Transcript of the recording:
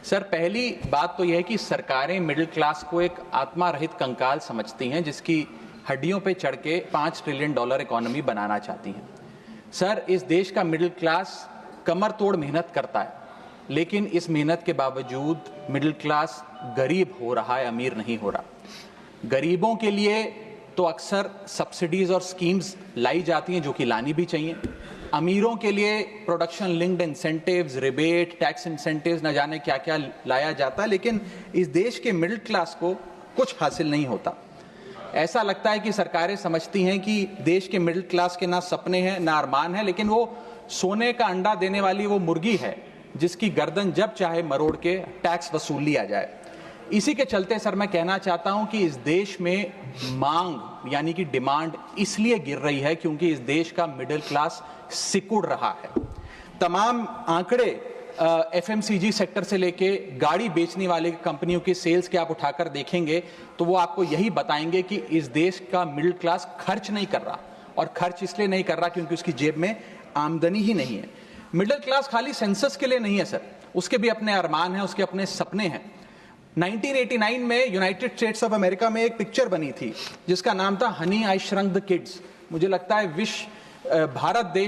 Sir, पहली बात तो यह है कि सरकारें मिडिल क्लास को एक आत्मा रहित कंकाल समझती हैं जिसकी हड्डियों पे चढ़ के $5 ट्रिलियन इकोनॉमी बनाना चाहती हैं। सर, इस देश का मिडिल क्लास कमर तोड़ मेहनत करता है, लेकिन इस मेहनत के बावजूद मिडिल क्लास गरीब हो रहा है, अमीर नहीं हो रहा। गरीबों के लिए तो अक्सर सब्सिडीज और स्कीम्स लाई जाती हैं जो कि लानी भी चाहिए। अमीरों के लिए production linked incentives, rebate, tax incentives, न जाने क्या क्या लाया जाता है, लेकिन इस देश के मिडिल क्लास को कुछ हासिल नहीं होता। ऐसा लगता है कि सरकारें समझती हैं कि देश के मिडिल क्लास के ना सपने हैं ना अरमान है, लेकिन वो सोने का अंडा देने वाली वो मुर्गी है जिसकी गर्दन जब चाहे मरोड़ के टैक्स वसूल लिया जाए। इसी के चलते सर मैं कहना चाहता हूं कि इस देश में मांग यानी कि डिमांड इसलिए गिर रही है क्योंकि इस देश का मिडिल क्लास सिकुड़ रहा है। तमाम आंकड़े एफएमसीजी सेक्टर से लेके गाड़ी बेचने वाले कंपनियों की सेल्स के आप उठाकर देखेंगे तो वो आपको यही बताएंगे कि इस देश का मिडिल क्लास खर्च नहीं कर रहा, और खर्च इसलिए नहीं कर रहा क्योंकि उसकी जेब में आमदनी ही नहीं है। मिडिल क्लास खाली सेंसस के लिए नहीं है सर, उसके भी अपने अरमान हैं, उसके अपने सपने हैं। 1989 में यूनाइटेड स्टेट्स ऑफ अमेरिका में एक पिक्चर बनी थी जिसका नाम था हनी आई श्रंक द किड्स। मुझे लगता है भारत देश